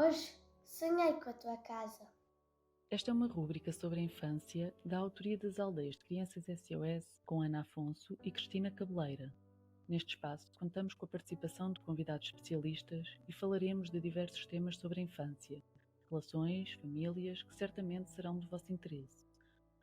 Hoje sonhei com a tua casa. Esta é uma rúbrica sobre a infância da autoria das Aldeias de Crianças SOS com Ana Afonso e Cristina Cabeleira. Neste espaço contamos com a participação de convidados especialistas e falaremos de diversos temas sobre a infância, relações, famílias, que certamente serão do vosso interesse.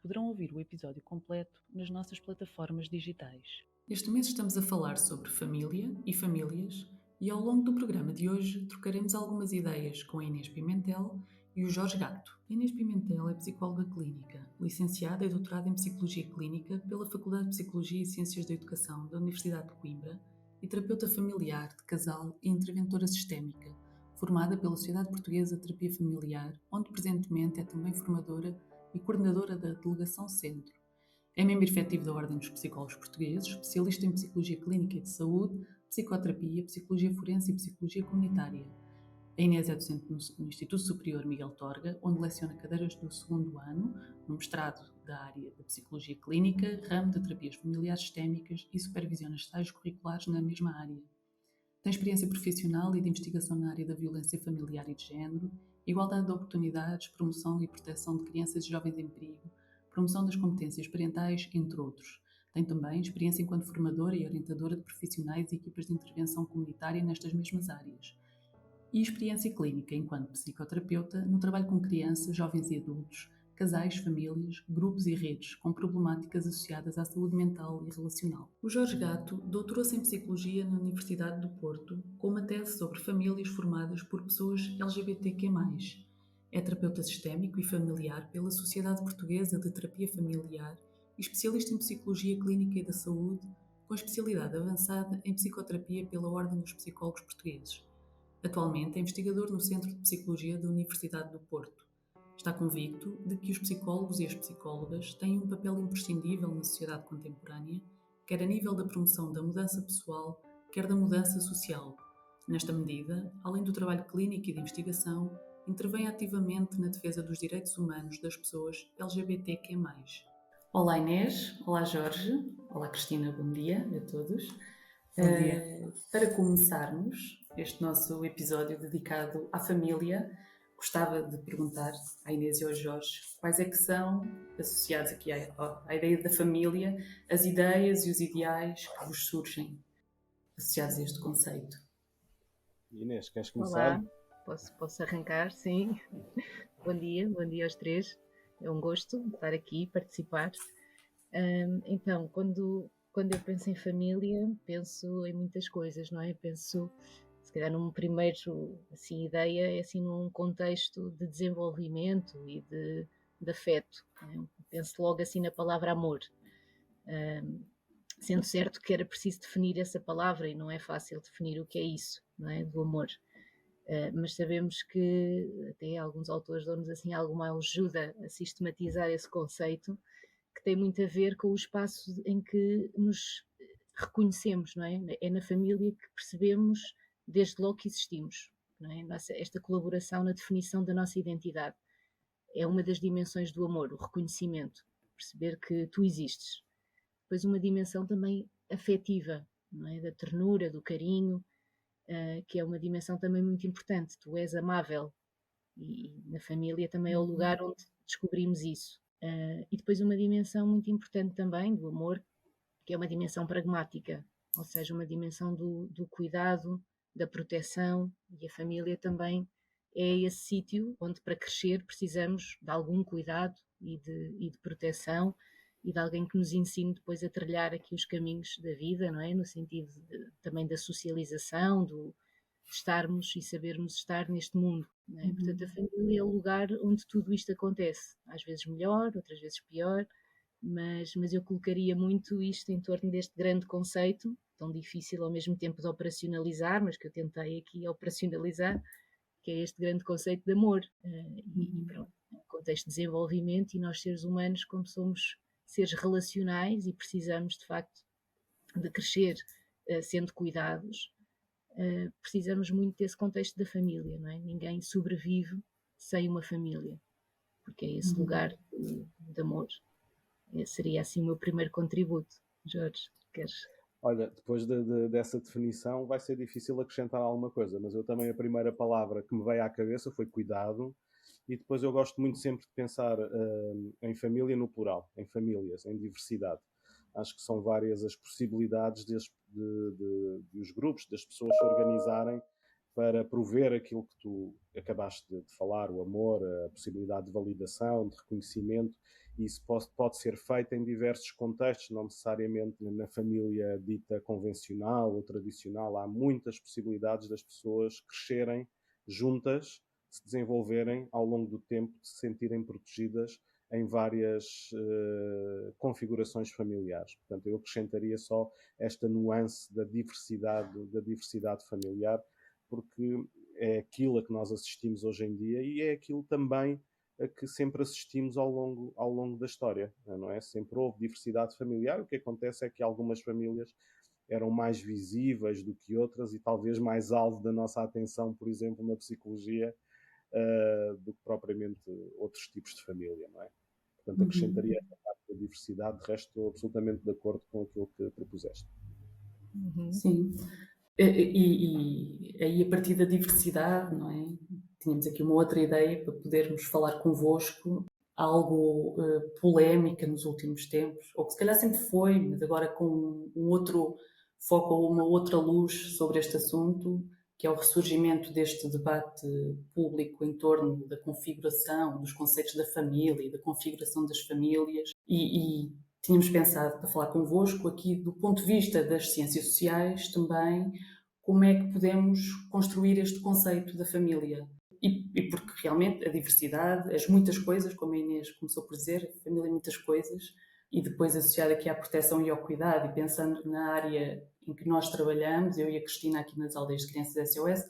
Poderão ouvir o episódio completo nas nossas plataformas digitais. Este mês estamos a falar sobre família e famílias e ao longo do programa de hoje trocaremos algumas ideias com a Inês Pimentel e o Jorge Gato. A Inês Pimentel é psicóloga clínica, licenciada e doutorada em Psicologia Clínica pela Faculdade de Psicologia e Ciências da Educação da Universidade de Coimbra e terapeuta familiar, de casal e interventora sistémica, formada pela Sociedade Portuguesa de Terapia Familiar, onde presentemente é também formadora e coordenadora da Delegação Centro. É membro efetivo da Ordem dos Psicólogos Portugueses, especialista em Psicologia Clínica e de Saúde, Psicoterapia, Psicologia Forense e Psicologia Comunitária. A Inês é docente no Instituto Superior Miguel Torga, onde leciona cadeiras do segundo ano, no mestrado da área de Psicologia Clínica, ramo de Terapias Familiares Sistémicas e supervisiona estágios curriculares na mesma área. Tem experiência profissional e de investigação na área da violência familiar e de género, igualdade de oportunidades, promoção e proteção de crianças e jovens em perigo, promoção das competências parentais, entre outros. Tem também experiência enquanto formadora e orientadora de profissionais e equipas de intervenção comunitária nestas mesmas áreas. E experiência clínica enquanto psicoterapeuta no trabalho com crianças, jovens e adultos, casais, famílias, grupos e redes com problemáticas associadas à saúde mental e relacional. O Jorge Gato doutorou-se em Psicologia na Universidade do Porto com uma tese sobre famílias formadas por pessoas LGBTQ+. É terapeuta sistémico e familiar pela Sociedade Portuguesa de Terapia Familiar e especialista em Psicologia Clínica e da Saúde, com especialidade avançada em Psicoterapia pela Ordem dos Psicólogos Portugueses. Atualmente é investigador no Centro de Psicologia da Universidade do Porto. Está convicto de que os psicólogos e as psicólogas têm um papel imprescindível na sociedade contemporânea, quer a nível da promoção da mudança pessoal, quer da mudança social. Nesta medida, além do trabalho clínico e de investigação, intervém ativamente na defesa dos direitos humanos das pessoas LGBTQ+. Olá Inês, olá Jorge, olá Cristina, bom dia a todos. Bom dia. Para começarmos este nosso episódio dedicado à família, gostava de perguntar à Inês e ao Jorge quais é que são, associados aqui à ideia da família, as ideias e os ideais que vos surgem associados a este conceito. Inês, queres começar? Olá, posso arrancar, sim. Bom dia aos três. É um gosto estar aqui e participar. Então, quando eu penso em família, penso em muitas coisas, não é? Penso, se calhar, num primeiro ideia, é assim num contexto de desenvolvimento e de afeto. Não é? Penso logo assim na palavra amor. Sendo certo que era preciso definir essa palavra e não é fácil definir o que é isso, não é? Do amor. Mas sabemos que até alguns autores dão-nos assim alguma ajuda a sistematizar esse conceito, que tem muito a ver com o espaço em que nos reconhecemos, não é? É na família que percebemos desde logo que existimos, não é? Esta colaboração na definição da nossa identidade é uma das dimensões do amor, o reconhecimento, perceber que tu existes. Depois uma dimensão também afetiva, não é? Da ternura, do carinho, que é uma dimensão também muito importante. Tu és amável e na família também é o lugar onde descobrimos isso. E depois uma dimensão muito importante também do amor, que é uma dimensão pragmática, ou seja, uma dimensão do cuidado, da proteção, e a família também é esse sítio onde para crescer precisamos de algum cuidado e de proteção e de alguém que nos ensine depois a trilhar aqui os caminhos da vida, não é? No sentido também da socialização, de estarmos e sabermos estar neste mundo, não é? Portanto, a família é o lugar onde tudo isto acontece, às vezes melhor, outras vezes pior, mas eu colocaria muito isto em torno deste grande conceito, tão difícil ao mesmo tempo de operacionalizar, mas que eu tentei aqui operacionalizar, que é este grande conceito de amor. E pronto, é um contexto de desenvolvimento e nós seres humanos, como somos seres relacionais e precisamos de facto de crescer sendo cuidados, precisamos muito desse contexto da família, não é? Ninguém sobrevive sem uma família, porque é esse lugar de amor. Esse seria assim o meu primeiro contributo. Jorge, queres? Olha, depois dessa definição vai ser difícil acrescentar alguma coisa, mas eu também a primeira palavra que me veio à cabeça foi cuidado, e depois eu gosto muito sempre de pensar em família no plural, em famílias, em diversidade. Acho que são várias as possibilidades de os grupos, das pessoas se organizarem para prover aquilo que tu acabaste de falar, o amor, a possibilidade de validação, de reconhecimento. E isso pode ser feito em diversos contextos, não necessariamente na família dita convencional ou tradicional. Há muitas possibilidades das pessoas crescerem juntas, se desenvolverem ao longo do tempo, de se sentirem protegidas em várias configurações familiares. Portanto, eu acrescentaria só esta nuance da diversidade familiar, porque é aquilo a que nós assistimos hoje em dia e é aquilo também a que sempre assistimos ao longo da história, não é? Sempre houve diversidade familiar. O que acontece é que algumas famílias eram mais visíveis do que outras e talvez mais alvo da nossa atenção, por exemplo, na psicologia, do que propriamente outros tipos de família, não é? Portanto, Uhum. acrescentaria esta parte da diversidade. De resto, estou absolutamente de acordo com aquilo que propuseste. Uhum. Sim. E aí, a partir da diversidade, não é? Tínhamos aqui uma outra ideia para podermos falar convosco, algo polémica nos últimos tempos, ou que se calhar sempre foi, mas agora com um outro foco ou uma outra luz sobre este assunto, que é o ressurgimento deste debate público em torno da configuração dos conceitos da família e da configuração das famílias. E tínhamos pensado para falar convosco aqui do ponto de vista das ciências sociais também, como é que podemos construir este conceito da família. E porque realmente a diversidade, as muitas coisas, como a Inês começou por dizer, a família é muitas coisas, e depois associada aqui à proteção e ao cuidado, e pensando na área em que nós trabalhamos, eu e a Cristina aqui nas aldeias de crianças SOS,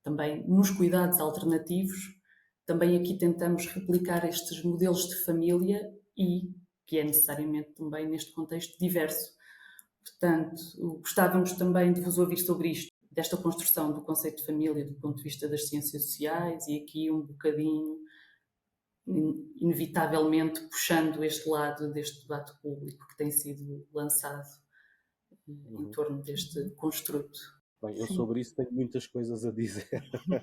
também nos cuidados alternativos, também aqui tentamos replicar estes modelos de família e que é necessariamente também neste contexto diverso. Portanto, gostávamos também de vos ouvir sobre isto, desta construção do conceito de família do ponto de vista das ciências sociais e aqui um bocadinho, inevitavelmente, puxando este lado deste debate público que tem sido lançado em Uhum. torno deste construto. Bem, eu Sim. sobre isso tenho muitas coisas a dizer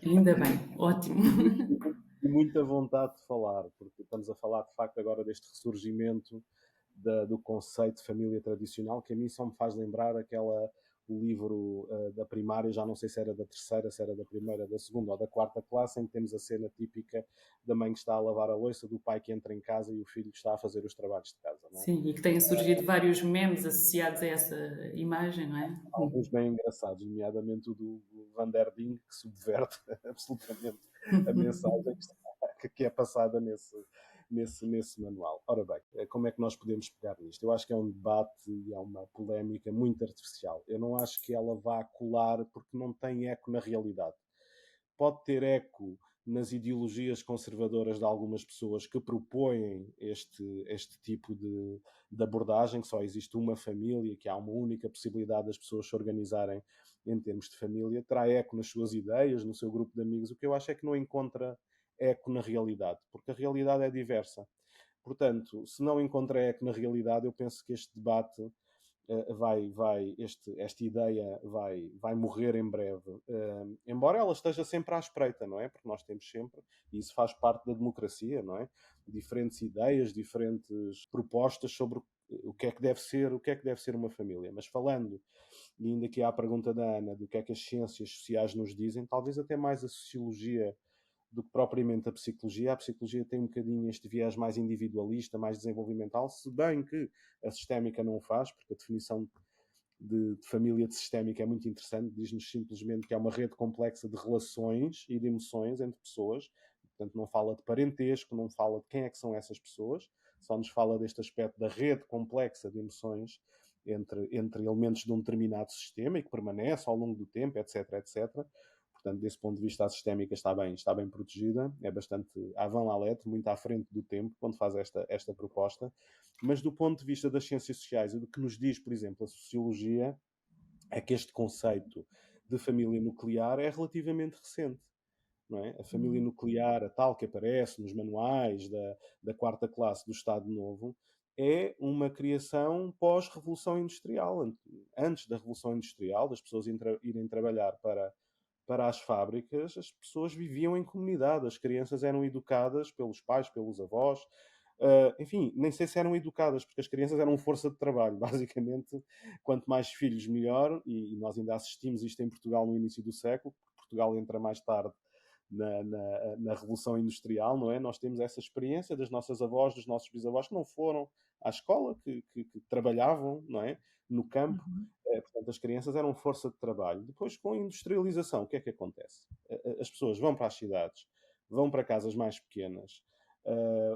Ainda bem, ótimo. e muita vontade de falar, porque estamos a falar de facto agora deste ressurgimento do conceito de família tradicional, que a mim só me faz lembrar o livro da primária, já não sei se era da terceira, se era da primeira, da segunda ou da quarta classe, em que temos a cena típica da mãe que está a lavar a louça, do pai que entra em casa e o filho que está a fazer os trabalhos de casa, não é? Sim, e que têm surgido vários memes associados a essa imagem, não é? Alguns bem engraçados, nomeadamente o do Van der Ding, que subverte absolutamente a mensagem que é passada nesse manual. Ora bem, como é que nós podemos pegar nisto? Eu acho que é um debate e é uma polémica muito artificial. Eu não acho que ela vá colar porque não tem eco na realidade. Pode ter eco nas ideologias conservadoras de algumas pessoas que propõem este tipo de abordagem, que só existe uma família, que há uma única possibilidade das pessoas se organizarem em termos de família, terá eco nas suas ideias, no seu grupo de amigos. O que eu acho é que não encontra eco na realidade, porque a realidade é diversa. Portanto, se não encontra eco na realidade, eu penso que este debate esta ideia vai morrer em breve. Embora ela esteja sempre à espreita, não é? Porque nós temos sempre, e isso faz parte da democracia, não é? Diferentes ideias, diferentes propostas sobre o que é que deve ser uma família. Mas falando, e ainda aqui há a pergunta da Ana, do que é que as ciências sociais nos dizem, talvez até mais a sociologia do que propriamente a psicologia tem um bocadinho este viés mais individualista, mais desenvolvimental, se bem que a sistémica não o faz, porque a definição de família de sistémica é muito interessante, diz-nos simplesmente que é uma rede complexa de relações e de emoções entre pessoas, portanto não fala de parentesco, não fala de quem é que são essas pessoas, só nos fala deste aspecto da rede complexa de emoções entre elementos de um determinado sistema e que permanece ao longo do tempo, etc, etc. Portanto, desse ponto de vista, a sistémica está bem protegida, é bastante avant la lettre, muito à frente do tempo, quando faz esta proposta. Mas do ponto de vista das ciências sociais e do que nos diz, por exemplo, a sociologia, é que este conceito de família nuclear é relativamente recente. Não é? A família nuclear, a tal que aparece nos manuais da quarta classe do Estado Novo, é uma criação pós-Revolução Industrial. Antes da Revolução Industrial, das pessoas irem trabalhar para as fábricas, as pessoas viviam em comunidade, as crianças eram educadas pelos pais, pelos avós, enfim, nem sei se eram educadas, porque as crianças eram força de trabalho, basicamente, quanto mais filhos melhor, e nós ainda assistimos isto em Portugal no início do século, porque Portugal entra mais tarde na Revolução Industrial, não é? Nós temos essa experiência das nossas avós, dos nossos bisavós que não foram à escola, que trabalhavam, não é? No campo. Uhum. Portanto, as crianças eram força de trabalho. Depois, com a industrialização, o que é que acontece? As pessoas vão para as cidades, vão para casas mais pequenas,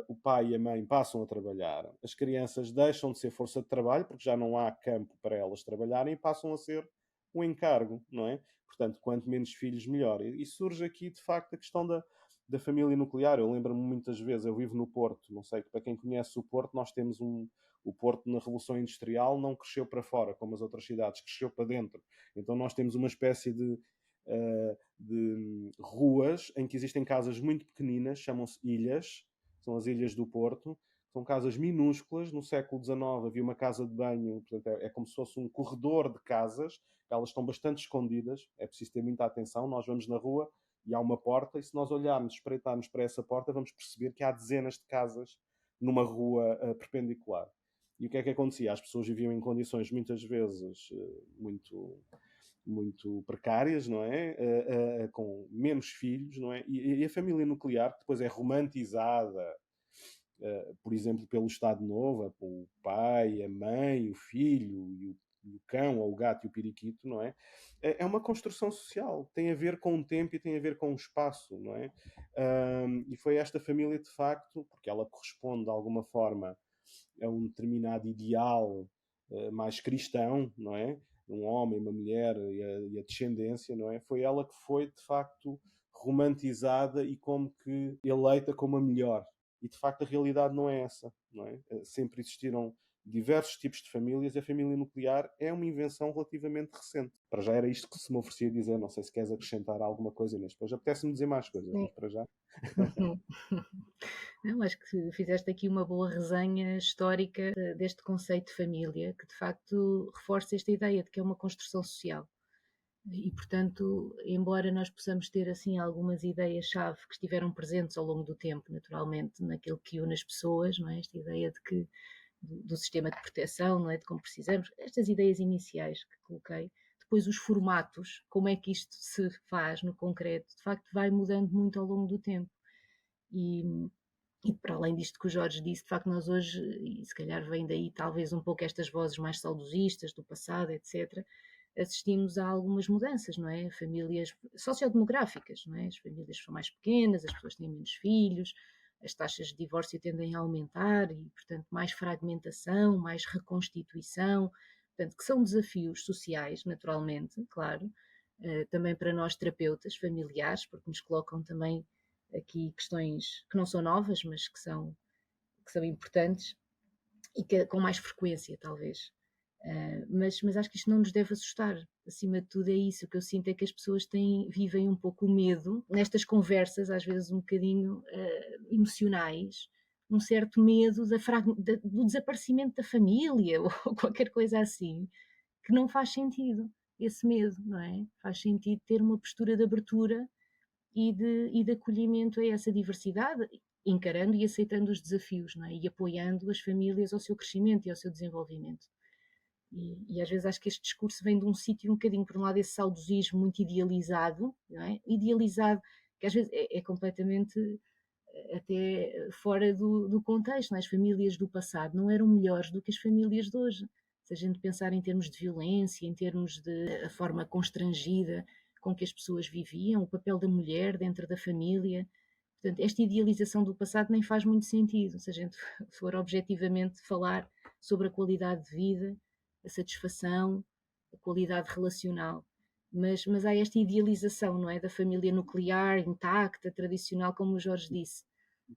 o pai e a mãe passam a trabalhar, as crianças deixam de ser força de trabalho, porque já não há campo para elas trabalharem, e passam a ser um encargo, não é? Portanto, quanto menos filhos, melhor. E surge aqui, de facto, a questão da família nuclear. Eu lembro-me muitas vezes, eu vivo no Porto, não sei, para quem conhece o Porto, nós temos o Porto na Revolução Industrial não cresceu para fora, como as outras cidades, cresceu para dentro. Então nós temos uma espécie de ruas em que existem casas muito pequeninas, chamam-se ilhas, são as ilhas do Porto, são casas minúsculas. No século XIX havia uma casa de banho, portanto é como se fosse um corredor de casas, elas estão bastante escondidas, é preciso ter muita atenção. Nós vamos na rua e há uma porta, e se nós olharmos, espreitarmos para essa porta, vamos perceber que há dezenas de casas numa rua perpendicular. E o que é que acontecia? As pessoas viviam em condições muitas vezes muito precárias, não é? Com menos filhos, não é? E a família nuclear, que depois é romantizada, por exemplo, pelo Estado Novo, o pai, a mãe, o filho e o cão, ou o gato e o periquito, não é? É uma construção social, tem a ver com o tempo e tem a ver com o espaço, não é? E foi esta família, de facto, porque ela corresponde de alguma forma a um determinado ideal mais cristão, não é? Um homem, uma mulher e a descendência, não é? Foi ela que foi, de facto, romantizada e como que eleita como a melhor. E, de facto, a realidade não é essa, não é? Sempre existiram diversos tipos de famílias e a família nuclear é uma invenção relativamente recente. Para já era isto que se me oferecia dizer, não sei se queres acrescentar alguma coisa, Inês. Depois apetece-me dizer mais coisas, Sim. mas para já... Não, acho que fizeste aqui uma boa resenha histórica deste conceito de família, que de facto reforça esta ideia de que é uma construção social. E, portanto, embora nós possamos ter assim algumas ideias-chave que estiveram presentes ao longo do tempo, naturalmente, naquilo que une as pessoas, não é? Esta ideia de que do sistema de proteção, não é? De como precisamos, estas ideias iniciais que coloquei, depois os formatos, como é que isto se faz no concreto, de facto vai mudando muito ao longo do tempo. E para além disto que o Jorge disse, de facto nós hoje, e se calhar vem daí talvez um pouco estas vozes mais saudosistas do passado, etc., assistimos a algumas mudanças, não é? Famílias sociodemográficas, não é? As famílias são mais pequenas, as pessoas têm menos filhos, as taxas de divórcio tendem a aumentar e, portanto, mais fragmentação, mais reconstituição, portanto, que são desafios sociais, naturalmente, claro, também para nós terapeutas familiares, porque nos colocam também aqui questões que não são novas, mas que são importantes e que, com mais frequência, talvez. Mas acho que isto não nos deve assustar. Acima de tudo é isso. O que eu sinto é que as pessoas vivem um pouco o medo, nestas conversas, às vezes um bocadinho emocionais, um certo medo do desaparecimento da família ou qualquer coisa assim, que não faz sentido. Esse medo, não é? Faz sentido ter uma postura de abertura e de acolhimento a essa diversidade, encarando e aceitando os desafios, não é? E apoiando as famílias ao seu crescimento e ao seu desenvolvimento. E às vezes acho que este discurso vem de um sítio um bocadinho, por um lado, esse saudosismo muito idealizado, não é? Idealizado, que às vezes é completamente até fora do contexto, não é? As famílias do passado não eram melhores do que as famílias de hoje. Se a gente pensar em termos de violência, em termos de a forma constrangida com que as pessoas viviam, o papel da mulher dentro da família. Portanto, esta idealização do passado nem faz muito sentido, se a gente for objetivamente falar sobre a qualidade de vida, a satisfação, a qualidade relacional. Mas há esta idealização, não é? Da família nuclear, intacta, tradicional, como o Jorge disse.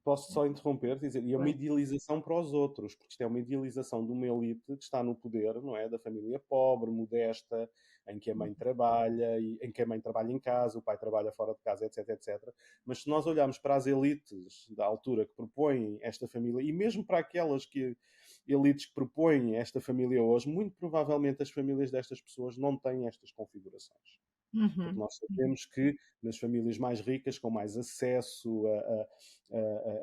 posso só interromper, dizer, e é uma Claro. idealização para os outros, porque isto é uma idealização de uma elite que está no poder, não é? Da família pobre, modesta, em que a mãe trabalha, e, em que a mãe trabalha em casa, o pai trabalha fora de casa, etc, etc. Mas se nós olharmos para as elites da altura que propõem esta família, e mesmo para aquelas elites que propõem esta família hoje, muito provavelmente as famílias destas pessoas não têm estas configurações. Porque Uhum. nós sabemos que nas famílias mais ricas, com mais acesso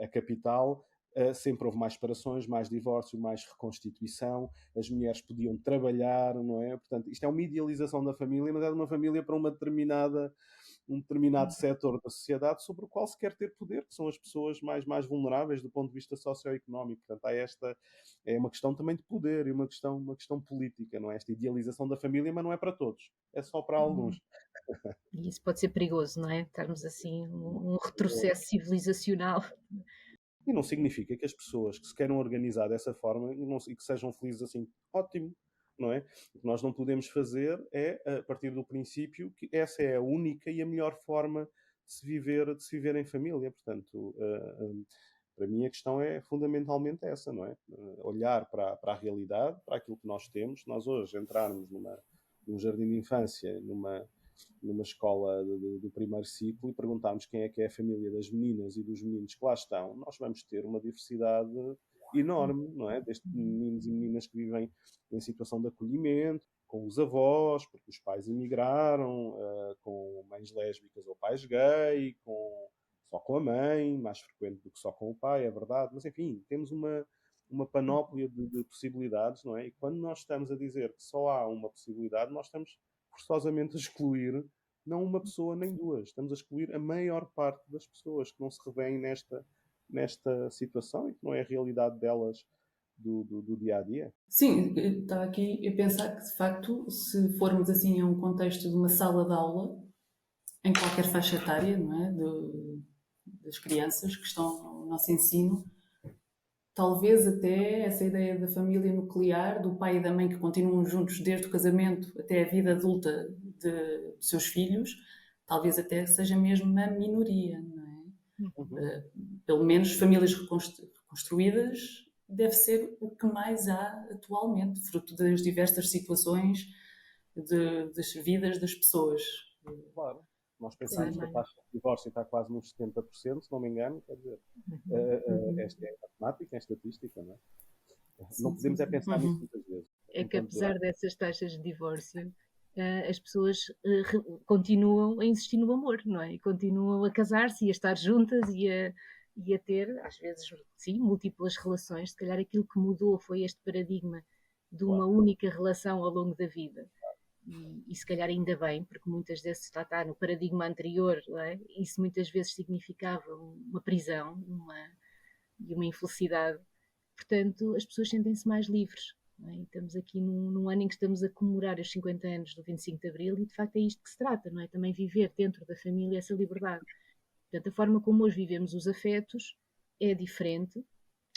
a capital, sempre houve mais separações, mais divórcio, mais reconstituição, as mulheres podiam trabalhar, não é? Portanto, isto é uma idealização da família, mas é de uma família para um determinado setor da sociedade sobre o qual se quer ter poder, que são as pessoas mais vulneráveis do ponto de vista socioeconómico. Portanto, há é uma questão também de poder e uma questão política, não é? Esta idealização da família, mas não é para todos, é só para alguns. E isso pode ser perigoso, não é? Estarmos assim, um retrocesso civilizacional. E não significa que as pessoas que se queiram organizar dessa forma e que sejam felizes assim, ótimo, não é? O que nós não podemos fazer é, a partir do princípio, que essa é a única e a melhor forma de se viver em família. Portanto, para mim a questão é fundamentalmente essa, não é? Olhar para a realidade, para aquilo que nós temos. Nós hoje entrarmos num jardim de infância, numa escola do primeiro ciclo e perguntarmos quem é que é a família das meninas e dos meninos que lá estão, nós vamos ter uma diversidade enorme, não é? Desde meninos e meninas que vivem em situação de acolhimento, com os avós, porque os pais emigraram, com mães lésbicas ou pais gay, só com a mãe, mais frequente do que só com o pai, é verdade, mas enfim, temos uma panóplia de possibilidades, não é? E quando nós estamos a dizer que só há uma possibilidade, nós estamos forçosamente a excluir não uma pessoa nem duas. Estamos a excluir a maior parte das pessoas que não se revêem nesta situação e que não é a realidade delas do dia a dia. Sim, estava aqui a pensar que, de facto, se formos assim a um contexto de uma sala de aula, em qualquer faixa etária, não é? Das crianças que estão no nosso ensino, talvez até essa ideia da família nuclear, do pai e da mãe que continuam juntos desde o casamento até a vida adulta dos seus filhos, talvez até seja mesmo uma minoria, não é? Uhum. Pelo menos famílias reconstruídas deve ser o que mais há atualmente, fruto das diversas situações das vidas das pessoas. Claro. Nós Claro. pensamos que a taxa de divórcio está quase nos 70%, se não me engano, quer dizer, esta é a matemática, é a estatística, não é? Não podemos é pensar nisso muitas vezes. É que apesar dessas taxas de divórcio, as pessoas continuam a insistir no amor, não é? E continuam a casar-se e a estar juntas e a ter, às vezes, sim, múltiplas relações. Se calhar aquilo que mudou foi este paradigma de uma única relação ao longo da vida. E se calhar ainda bem, porque muitas vezes está no paradigma anterior, não é? Isso muitas vezes significava uma prisão e uma infelicidade. Portanto, as pessoas sentem-se mais livres. Não é? Estamos aqui num ano em que estamos a comemorar os 50 anos do 25 de Abril e, de facto, é isto que se trata, não é? Também viver dentro da família essa liberdade. Portanto, a forma como hoje vivemos os afetos é diferente,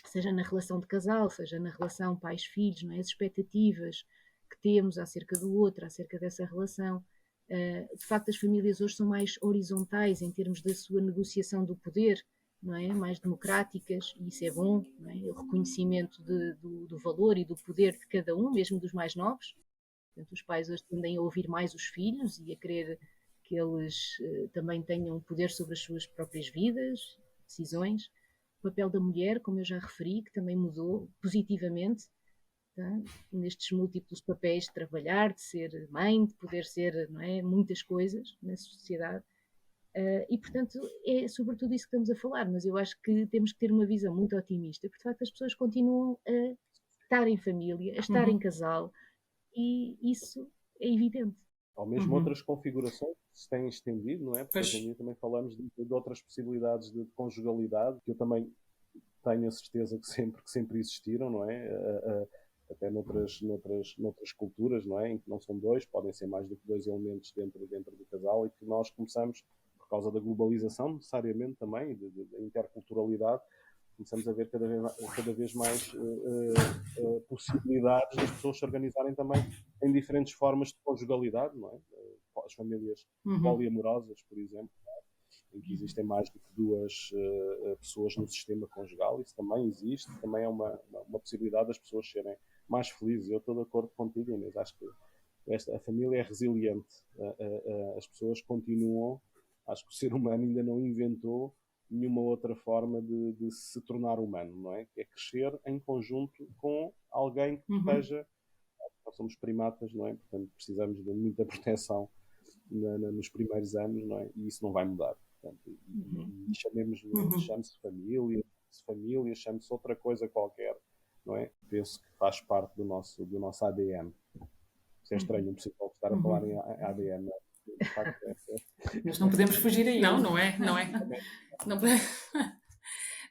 seja na relação de casal, seja na relação pais-filhos, não é? As expectativas que temos acerca do outro, acerca dessa relação. De facto, as famílias hoje são mais horizontais em termos da sua negociação do poder, não é? Mais democráticas, e isso é bom, não é? O reconhecimento do valor e do poder de cada um, mesmo dos mais novos. Portanto, os pais hoje tendem a ouvir mais os filhos e a querer que eles também tenham poder sobre as suas próprias vidas, decisões. O papel da mulher, como eu já referi, que também mudou positivamente, tá? Nestes múltiplos papéis de trabalhar, de ser mãe, de poder ser, não é? Muitas coisas na sociedade. E, portanto, é sobretudo isso que estamos a falar, mas eu acho que temos que ter uma visão muito otimista, porque, de facto, as pessoas continuam a estar em família, a estar em casal, e isso é evidente. Ou mesmo outras configurações que se têm estendido, não é? Porque hoje em dia também falamos de outras possibilidades de conjugalidade, que eu também tenho a certeza que sempre existiram, não é? Até noutras culturas, não é? Em que não são dois, podem ser mais do que dois elementos dentro do casal, e que nós começamos, por causa da globalização, necessariamente também, da interculturalidade, começamos a ver cada vez mais possibilidades das pessoas se organizarem também em diferentes formas de conjugalidade, não é? As famílias poliamorosas, por exemplo. em que existem mais do que duas pessoas no sistema conjugal. Isso também existe, também é uma possibilidade das pessoas serem mais felizes. Eu estou de acordo contigo, Inês. Acho que a família é resiliente. As pessoas continuam. Acho que o ser humano ainda não inventou nenhuma outra forma de se tornar humano, não é? Que é crescer em conjunto com alguém que proteja. Nós somos primatas, não é? Portanto, precisamos de muita proteção nos primeiros anos, não é? E isso não vai mudar. Portanto, e chame-se família, chame-se outra coisa qualquer, não é? Penso que faz parte do nosso ADN. Isso é estranho um psicólogo estar a falar em ADN, não é? De facto, Mas não podemos fugir a ele. Não é.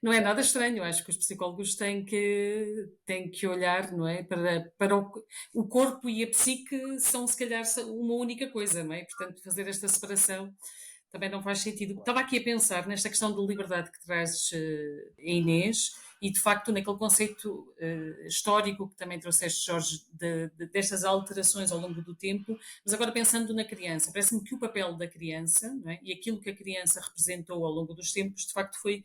Não é nada estranho. Acho que os psicólogos têm que olhar, não é, para o corpo e a psique são se calhar uma única coisa, não é? Portanto, fazer esta separação também não faz sentido. Estava aqui a pensar nesta questão de liberdade que trazes, Inês, e de facto naquele conceito histórico que também trouxeste, Jorge, destas alterações ao longo do tempo, mas agora pensando na criança, parece-me que o papel da criança, não é, e aquilo que a criança representou ao longo dos tempos, de facto foi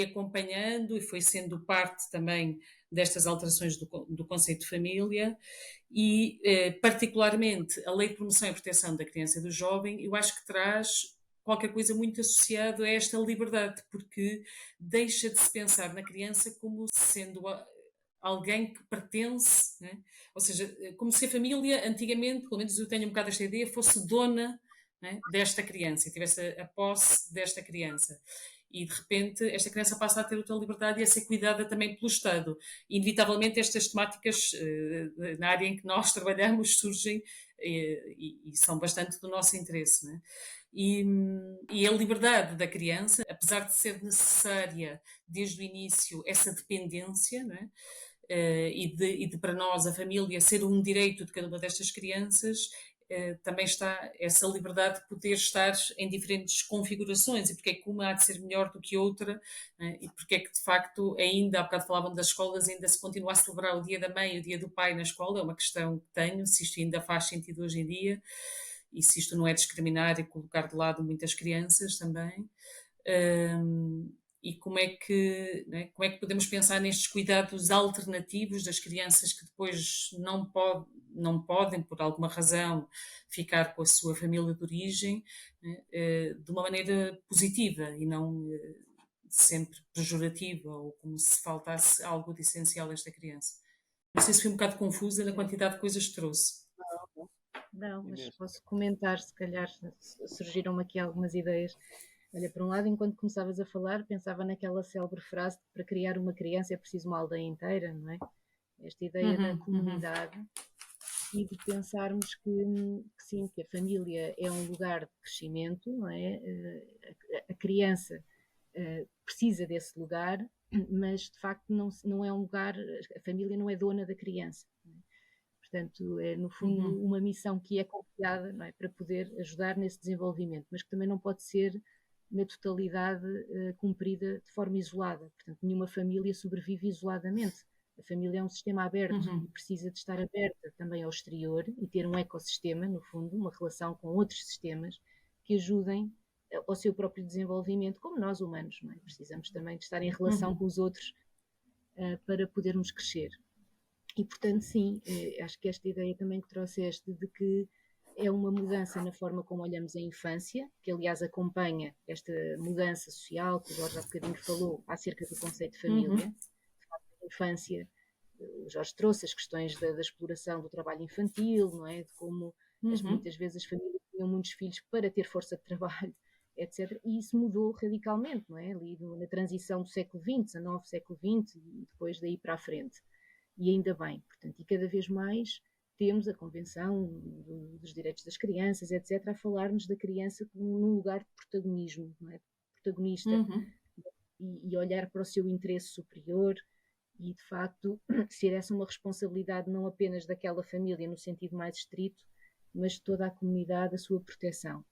acompanhando e foi sendo parte também destas alterações do conceito de família e, particularmente, a Lei de Promoção e Proteção da Criança e do Jovem, eu acho que traz qualquer coisa muito associado a esta liberdade, porque deixa de se pensar na criança como sendo alguém que pertence, né? Ou seja, como se a família, antigamente, pelo menos eu tenho um bocado esta ideia, fosse dona, né, desta criança e tivesse a posse desta criança. E de repente esta criança passa a ter outra liberdade e a ser cuidada também pelo Estado. Inevitavelmente estas temáticas na área em que nós trabalhamos surgem e são bastante do nosso interesse, né? E a liberdade da criança, apesar de ser necessária desde o início essa dependência, né? E de para nós a família ser um direito de cada uma destas crianças, também está essa liberdade de poder estar em diferentes configurações e porque é que uma há de ser melhor do que outra, né? E porque é que de facto ainda, há bocado falavam das escolas, ainda se continua a celebrar o dia da mãe e o dia do pai na escola, é uma questão que tenho, se isto ainda faz sentido hoje em dia e se isto não é discriminar e colocar de lado muitas crianças também. E como é que podemos pensar nestes cuidados alternativos das crianças que depois não podem, por alguma razão, ficar com a sua família de origem, né, de uma maneira positiva e não sempre pejorativa ou como se faltasse algo de essencial a esta criança. Não sei se fui um bocado confusa na quantidade de coisas que trouxe. Não, mas posso comentar, se calhar surgiram-me aqui algumas ideias. Olha, por um lado, enquanto começavas a falar, pensava naquela célebre frase de que para criar uma criança é preciso uma aldeia inteira, não é? Esta ideia da comunidade e de pensarmos que sim, que a família é um lugar de crescimento, não é? A criança precisa desse lugar, mas de facto não é um lugar, a família não é dona da criança. Não é? Portanto, é no fundo uma missão que é confiada, não é? Para poder ajudar nesse desenvolvimento, mas que também não pode ser na totalidade cumprida de forma isolada. Portanto, nenhuma família sobrevive isoladamente. A família é um sistema aberto e precisa de estar aberta também ao exterior e ter um ecossistema, no fundo, uma relação com outros sistemas que ajudem ao seu próprio desenvolvimento, como nós humanos, não é? Precisamos também de estar em relação com os outros para podermos crescer. E, portanto, sim, acho que esta ideia também que trouxeste de que é uma mudança na forma como olhamos a infância, que aliás acompanha esta mudança social que o Jorge há bocadinho falou acerca do conceito de família. De facto, a infância, o Jorge trouxe as questões da exploração do trabalho infantil, não é? De como muitas vezes as famílias tinham muitos filhos para ter força de trabalho, etc. E isso mudou radicalmente, não é? Ali na transição do século XX, XIX, século XX e depois daí para a frente. E ainda bem, portanto, e cada vez mais temos a Convenção dos Direitos das Crianças, etc., a falar-nos da criança como num lugar de protagonismo, não é? Protagonista, e olhar para o seu interesse superior e, de facto, ser essa uma responsabilidade não apenas daquela família no sentido mais estrito, mas de toda a comunidade, a sua proteção.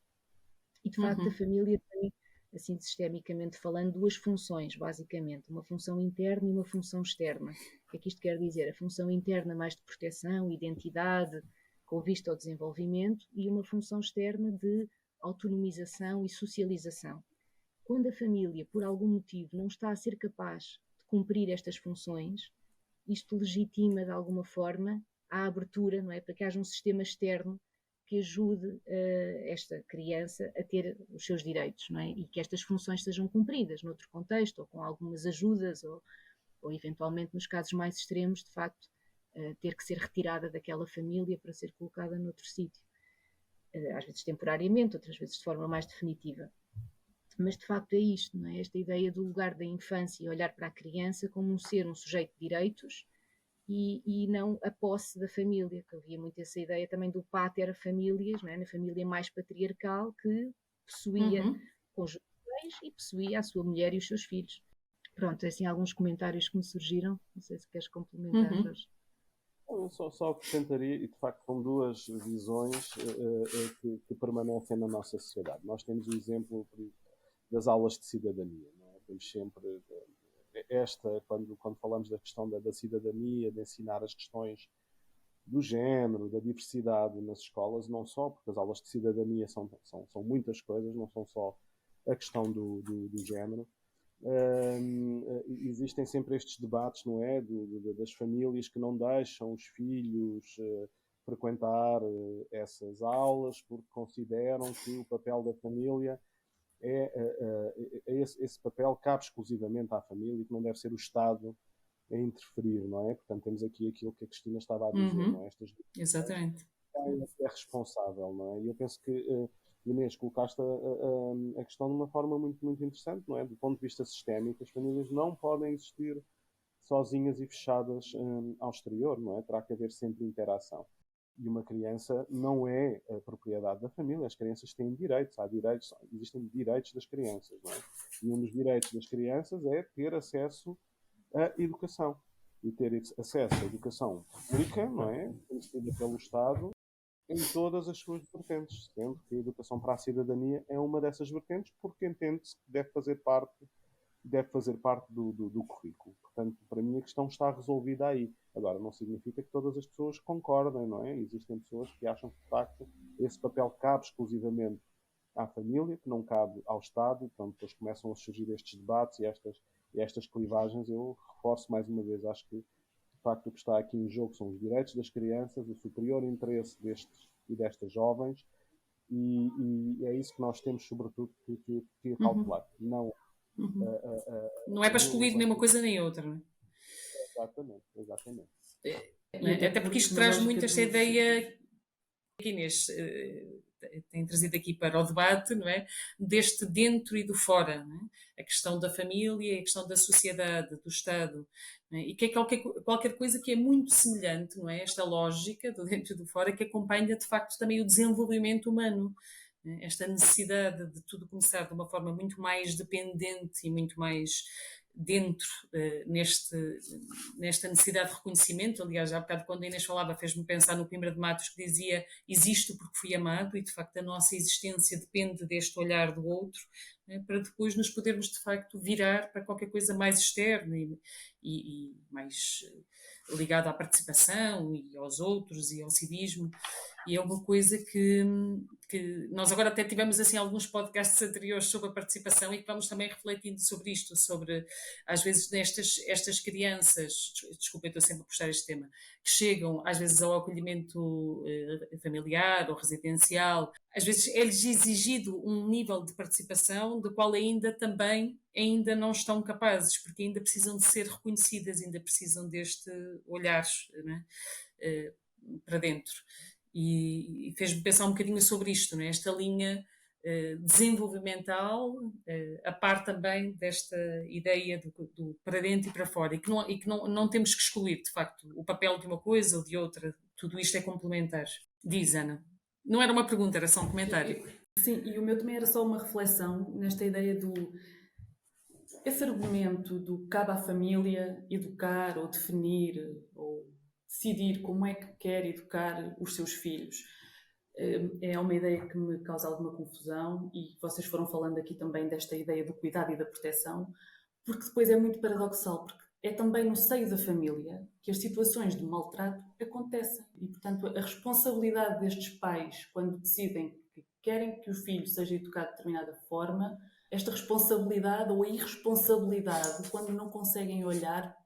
E, de facto, a família tem, assim, sistemicamente falando, duas funções, basicamente, uma função interna e uma função externa. O que é que isto quer dizer? A função interna mais de proteção, identidade, com vista ao desenvolvimento, e uma função externa de autonomização e socialização. Quando a família, por algum motivo, não está a ser capaz de cumprir estas funções, isto legitima, de alguma forma, a abertura, não é? Para que haja um sistema externo que ajude esta criança a ter os seus direitos, não é? E que estas funções sejam cumpridas noutro contexto, ou com algumas ajudas, ou eventualmente, nos casos mais extremos, de facto, ter que ser retirada daquela família para ser colocada noutro sítio. Às vezes temporariamente, outras vezes de forma mais definitiva. Mas de facto é isto, não é? Esta ideia do lugar da infância, olhar para a criança como um ser, um sujeito de direitos e não a posse da família, que havia muito essa ideia também do pater famílias, não é? Na família mais patriarcal, que possuía conjunto de bens e possuía a sua mulher e os seus filhos. Pronto, assim alguns comentários que me surgiram, não sei se queres complementar, Jorge. Eu só acrescentaria, e de facto são duas visões que permanecem na nossa sociedade. Nós temos o exemplo das aulas de cidadania, não é? Temos sempre quando falamos da questão da cidadania, de ensinar as questões do género, da diversidade nas escolas, não só, porque as aulas de cidadania são muitas coisas, não são só a questão do género. Existem sempre estes debates, não é? Das famílias que não deixam os filhos frequentar essas aulas porque consideram que o papel da família esse papel cabe exclusivamente à família e que não deve ser o Estado a interferir, não é? Portanto, temos aqui aquilo que a Cristina estava a dizer, não é? Exatamente. É responsável, não é? E eu penso que, Inês, colocaste a questão de uma forma muito, muito interessante, não é? Do ponto de vista sistémico, as famílias não podem existir sozinhas e fechadas ao exterior, não é? Terá que haver sempre interação. E uma criança não é a propriedade da família, as crianças têm direitos, existem direitos das crianças, não é? E um dos direitos das crianças é ter acesso à educação. E ter acesso à educação pública, não é? Fornecida pelo Estado, em todas as suas vertentes, sendo que a educação para a cidadania é uma dessas vertentes, porque entende-se que deve fazer parte do currículo. Portanto, para mim a questão está resolvida aí. Agora, não significa que todas as pessoas concordem, não é? Existem pessoas que acham que, de facto, esse papel cabe exclusivamente à família, que não cabe ao Estado, então depois começam a surgir estes debates e estas clivagens. Eu reforço mais uma vez, acho que, de facto, o que está aqui em jogo são os direitos das crianças, o superior interesse destes e destas jovens, e é isso que nós temos, sobretudo, que calcular. Não é para excluir nem uma coisa nem outra, não é? Exatamente. Até porque isto traz muito esta ideia que Inês tem trazido aqui para o debate, não é? Deste dentro e do fora, não é? A questão da família, a questão da sociedade, do Estado, não é? E que é qualquer coisa que é muito semelhante, não é? Esta lógica do dentro e do fora que acompanha de facto também o desenvolvimento humano. Esta necessidade de tudo começar de uma forma muito mais dependente e muito mais dentro nesta necessidade de reconhecimento. Aliás, há bocado quando a Inês falava, fez-me pensar no Coimbra de Matos, que dizia: existo porque fui amado, e de facto a nossa existência depende deste olhar do outro, né, para depois nos podermos de facto virar para qualquer coisa mais externa e mais ligado à participação e aos outros e ao civismo. E é uma coisa que nós agora até tivemos assim alguns podcasts anteriores sobre a participação e que vamos também refletindo sobre isto, sobre às vezes estas crianças, desculpa, eu estou sempre a puxar este tema, que chegam às vezes ao acolhimento familiar ou residencial, às vezes é-lhes exigido um nível de participação do qual ainda não estão capazes, porque ainda precisam de ser reconhecidas, ainda precisam deste olhar, né, para dentro. E fez-me pensar um bocadinho sobre isto, né? Esta linha desenvolvimental, a par também desta ideia do para dentro e para fora, e que não temos que excluir, de facto, o papel de uma coisa ou de outra. Tudo isto é complementar. Diz, Ana. Não era uma pergunta, era só um comentário. Sim, e o meu também era só uma reflexão nesta ideia esse argumento do cabe à família educar ou definir ou decidir como é que quer educar os seus filhos. É uma ideia que me causa alguma confusão, e vocês foram falando aqui também desta ideia do cuidado e da proteção, porque depois é muito paradoxal, porque é também no seio da família que as situações de maltrato acontecem. E, portanto, a responsabilidade destes pais, quando decidem que querem que o filho seja educado de determinada forma, esta responsabilidade ou a irresponsabilidade quando não conseguem olhar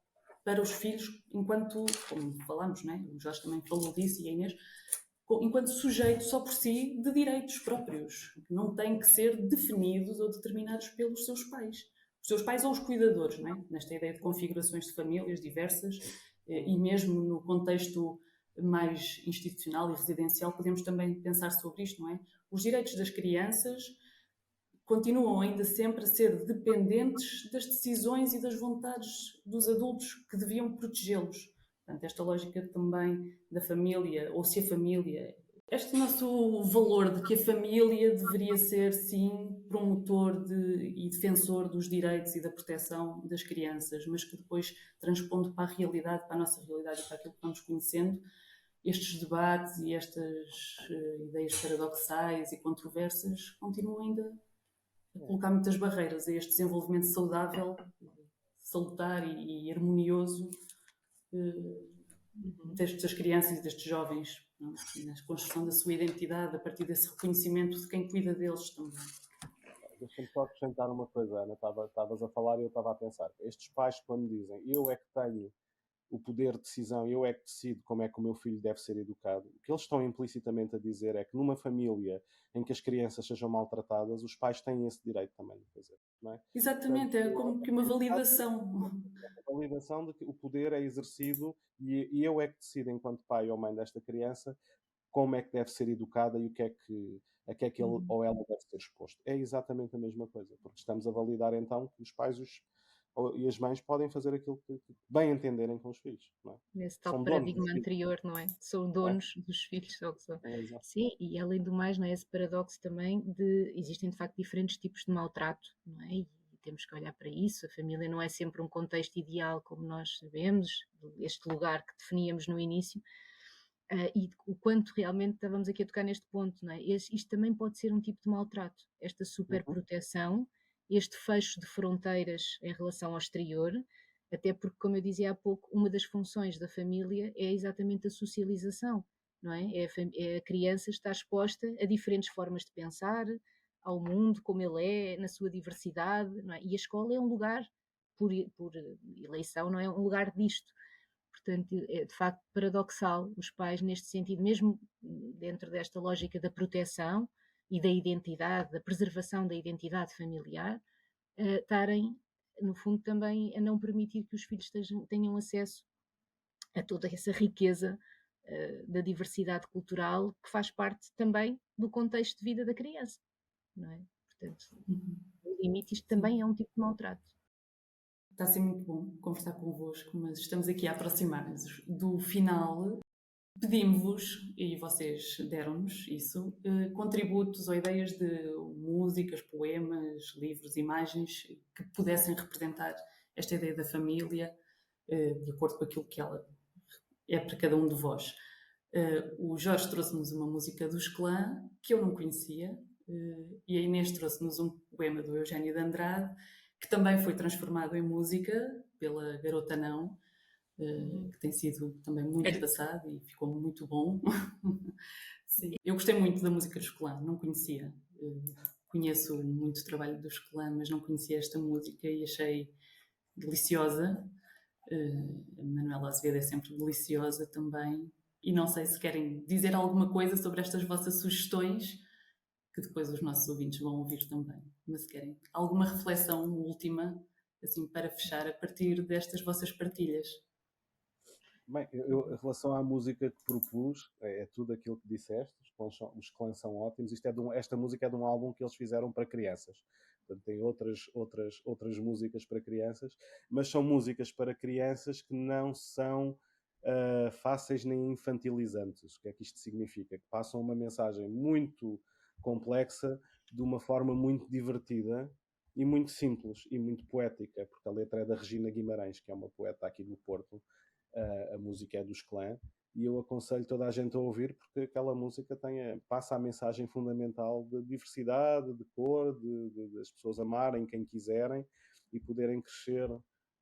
para os filhos enquanto, como falamos, não é? O Jorge também falou disso e a Inês, enquanto sujeito só por si de direitos próprios, que não têm que ser definidos ou determinados pelos seus pais. Os seus pais ou os cuidadores, não é? Nesta ideia de configurações de famílias diversas e mesmo no contexto mais institucional e residencial podemos também pensar sobre isto, não é? Os direitos das crianças continuam ainda sempre a ser dependentes das decisões e das vontades dos adultos que deviam protegê-los. Portanto, esta lógica também da família, ou se a família... Este nosso valor de que a família deveria ser, sim, promotor e defensor dos direitos e da proteção das crianças, mas que depois, transpondo para a realidade, para a nossa realidade e para aquilo que vamos conhecendo, estes debates e estas ideias paradoxais e controversas continuam ainda a colocar muitas barreiras a este desenvolvimento saudável, salutar e harmonioso destas crianças e destes jovens, não? Na construção da sua identidade, a partir desse reconhecimento de quem cuida deles também. Deixa-me só acrescentar uma coisa, Ana. Estavas a falar e eu estava a pensar. Estes pais, quando dizem eu é que tenho o poder de decisão, eu é que decido como é que o meu filho deve ser educado, o que eles estão implicitamente a dizer é que numa família em que as crianças sejam maltratadas, os pais têm esse direito também de fazer, não é? Exatamente, Portanto, é como que uma validação. a validação de que o poder é exercido e eu é que decido, enquanto pai ou mãe desta criança, como é que deve ser educada e o que é que, a que é que ele ou ela deve ser exposto. É exatamente a mesma coisa, porque estamos a validar então que os pais e as mães podem fazer aquilo que bem entenderem com os filhos, não é? Nesse tal São donos dos paradigma filhos, anterior, não é? São não é? donos dos filhos, só que são. É, exato. Sim, e além do mais, não é esse paradoxo também de existem de facto diferentes tipos de maltrato, não é? E temos que olhar para isso. A família não é sempre um contexto ideal, como nós sabemos, este lugar que definíamos no início, e o quanto realmente estávamos aqui a tocar neste ponto, não é? Isto também pode ser um tipo de maltrato, esta superproteção, este fecho de fronteiras em relação ao exterior, até porque, como eu dizia há pouco, uma das funções da família é exatamente a socialização, não é? É a criança estar exposta a diferentes formas de pensar, ao mundo como ele é, na sua diversidade, não é? E a escola é um lugar, por eleição, não é? Um lugar disto. Portanto, é de facto paradoxal os pais, neste sentido, mesmo dentro desta lógica da proteção e da identidade, da preservação da identidade familiar, estarem, no fundo, também a não permitir que os filhos tenham acesso a toda essa riqueza da diversidade cultural que faz parte também do contexto de vida da criança, não é? Portanto, no limite, isto também é um tipo de maltrato. Está a ser muito bom conversar convosco, mas estamos aqui a aproximar-nos do final. Pedimos-vos, e vocês deram-nos isso, contributos ou ideias de músicas, poemas, livros, imagens que pudessem representar esta ideia da família de acordo com aquilo que ela é para cada um de vós. O Jorge trouxe-nos uma música dos Clã, que eu não conhecia, e a Inês trouxe-nos um poema do Eugénio de Andrade, que também foi transformado em música pela Garota Não, que tem sido também muito passado e ficou muito bom. Sim. Eu gostei muito da música dos Clã, não conhecia. Conheço muito o trabalho dos Clã, mas não conhecia esta música e achei deliciosa. A Manuela Azevedo é sempre deliciosa também. E não sei se querem dizer alguma coisa sobre estas vossas sugestões, que depois os nossos ouvintes vão ouvir também. Mas se querem alguma reflexão última, assim, para fechar, a partir destas vossas partilhas. Bem, em relação à música que propus, é tudo aquilo que disseste, os Clãs são ótimos. Esta música é de um álbum que eles fizeram para crianças. Portanto, tem outras músicas para crianças, mas são músicas para crianças que não são fáceis nem infantilizantes. O que é que isto significa? Que passam uma mensagem muito complexa de uma forma muito divertida e muito simples e muito poética, porque a letra é da Regina Guimarães, que é uma poeta aqui do Porto. A música é dos Clã e eu aconselho toda a gente a ouvir, porque aquela música passa a mensagem fundamental de diversidade, de cor, de as pessoas amarem quem quiserem e poderem crescer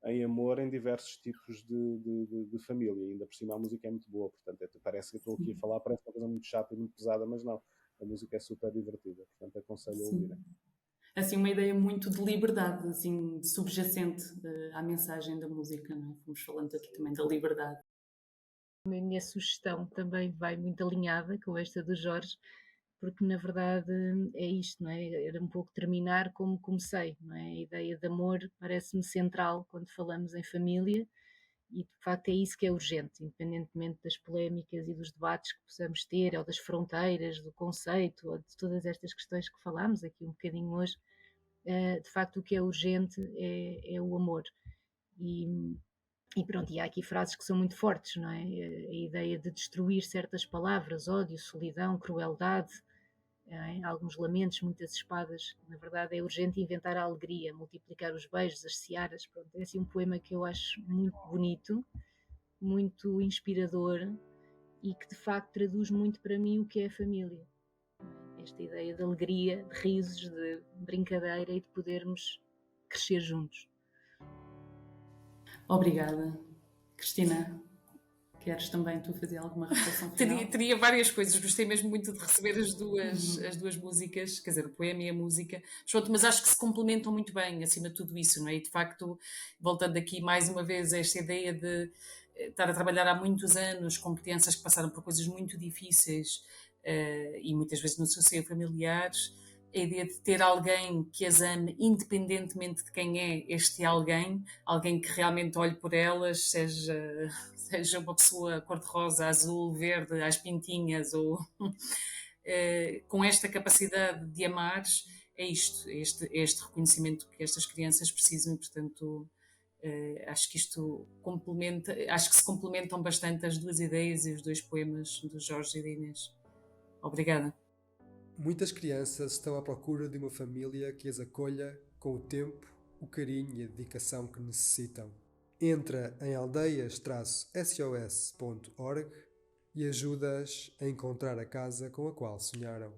em amor em diversos tipos de família. E ainda por cima a música é muito boa, portanto parece que eu estou aqui a falar, parece uma coisa muito chata e muito pesada, mas não. A música é super divertida, portanto aconselho a Sim. ouvirem. Assim, uma ideia muito de liberdade, assim, subjacente à mensagem da música, não é? Fomos falando aqui também da liberdade. A minha sugestão também vai muito alinhada com esta do Jorge, porque na verdade é isto, não é? Era um pouco terminar como comecei, não é? A ideia de amor parece-me central quando falamos em família e de facto é isso que é urgente, independentemente das polémicas e dos debates que possamos ter, ou das fronteiras, do conceito, ou de todas estas questões que falámos aqui um bocadinho hoje, de facto o que é urgente é o amor. E pronto, e há aqui frases que são muito fortes, não é? A ideia de destruir certas palavras, ódio, solidão, crueldade, alguns lamentos, muitas espadas. Na verdade, é urgente inventar a alegria, multiplicar os beijos, as searas. Pronto, é assim um poema que eu acho muito bonito, muito inspirador e que de facto traduz muito para mim o que é a família. Esta ideia de alegria, de risos, de brincadeira e de podermos crescer juntos. Obrigada. Cristina, queres também tu fazer alguma reflexão final? Teria várias coisas, gostei mesmo muito de receber as duas músicas, quer dizer, o poema e a música, mas acho que se complementam muito bem acima de tudo isso, não é? E de facto, voltando aqui mais uma vez a esta ideia de estar a trabalhar há muitos anos com crianças que passaram por coisas muito difíceis e muitas vezes no seu seio familiares, a ideia de ter alguém que as ame independentemente de quem é este alguém que realmente olhe por elas, seja uma pessoa cor-de-rosa, azul, verde, às pintinhas, ou com esta capacidade de amar, é isto, este reconhecimento que estas crianças precisam e, portanto, acho que isto complementa, acho que se complementam bastante as duas ideias e os dois poemas do Jorge e da Inês. Obrigada. Muitas crianças estão à procura de uma família que as acolha com o tempo, o carinho e a dedicação que necessitam. Entra em aldeias-sos.org e ajuda-as a encontrar a casa com a qual sonharam.